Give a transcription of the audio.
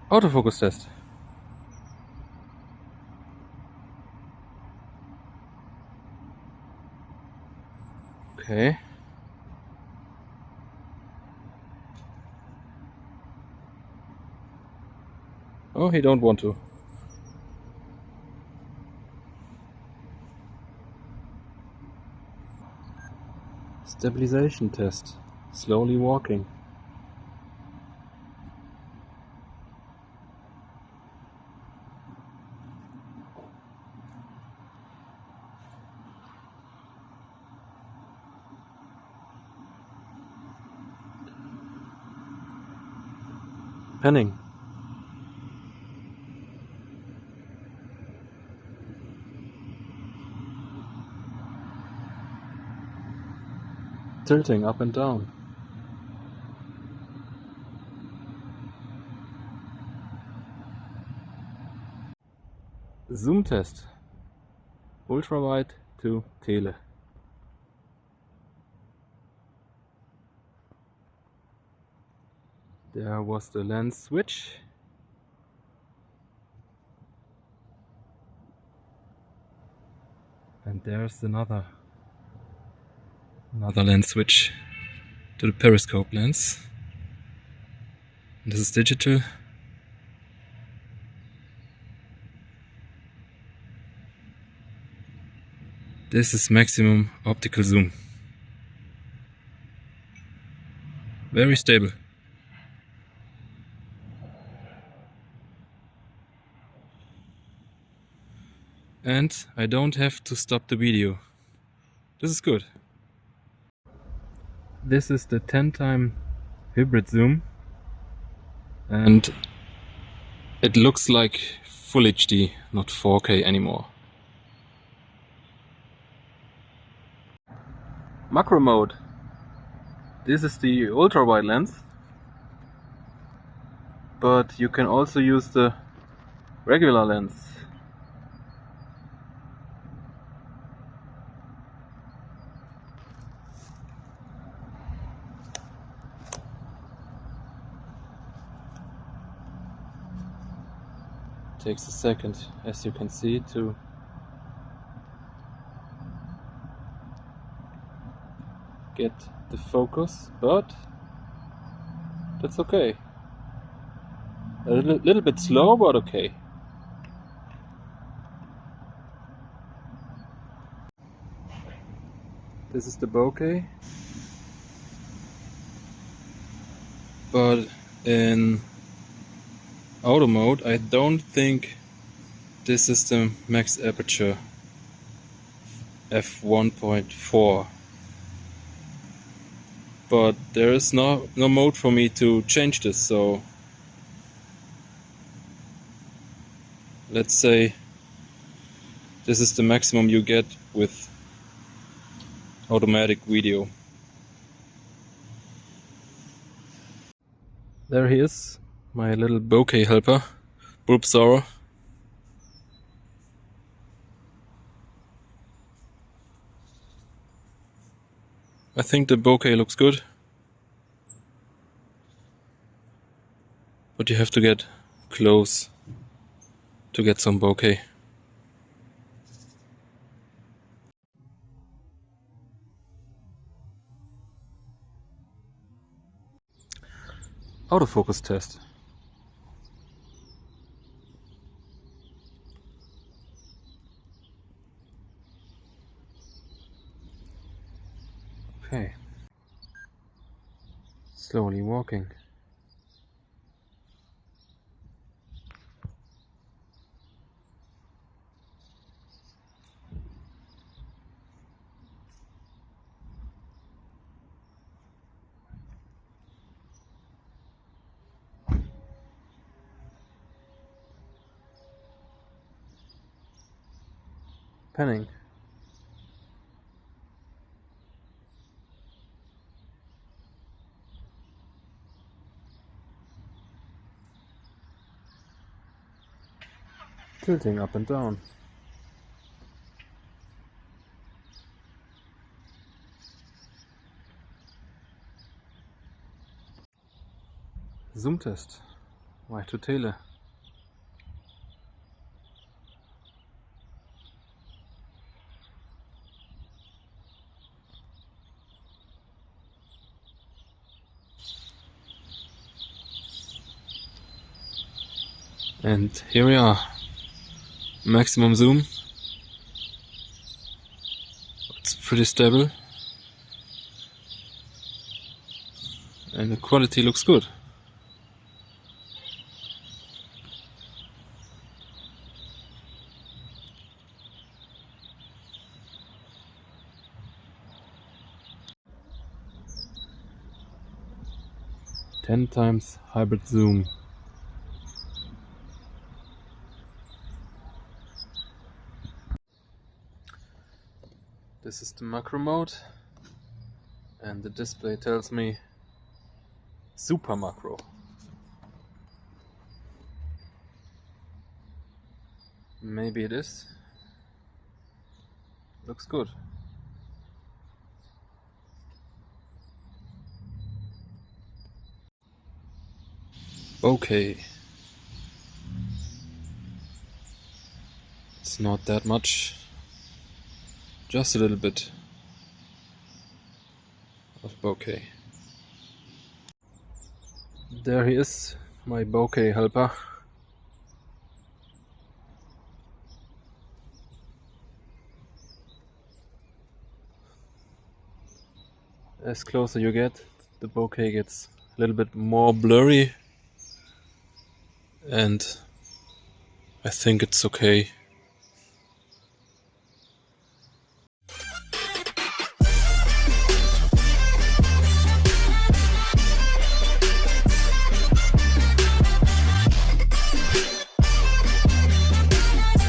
Autofocus test. Okay. Oh, he don't want to. Stabilization test. Slowly walking. Panning. Tilting up and down. Zoom test. Ultrawide to tele. There was the lens switch. And there's another lens switch to the periscope lens. And this is digital. This is maximum optical zoom. Very stable. And I don't have to stop the video. This is good. This is the 10x hybrid zoom. And it looks like Full HD, not 4K anymore. Macro mode. This is the ultra wide lens. But you can also use the regular lens. Takes a second, as you can see, to get the focus, but that's okay. A little bit slow, but okay. This is the bokeh, but in auto mode I don't think this is the max aperture f1.4, but there is no mode for me to change this, so let's say this is the maximum you get with automatic video. There he is, my little bokeh helper, Bulbsaur. I think the bokeh looks good, but you have to get close to get some bokeh. Autofocus test. Okay. Slowly walking. Panning. Tilting up and down. Zoom test. Why to tele? And here we are. Maximum zoom. It's pretty stable. And the quality looks good. Ten times hybrid zoom. This is the macro mode, and the display tells me super macro. Maybe it is. Looks good. Bokeh. It's not that much. Just a little bit of bokeh. There he is, my bokeh helper. As closer you get, the bokeh gets a little bit more blurry, and I think it's okay.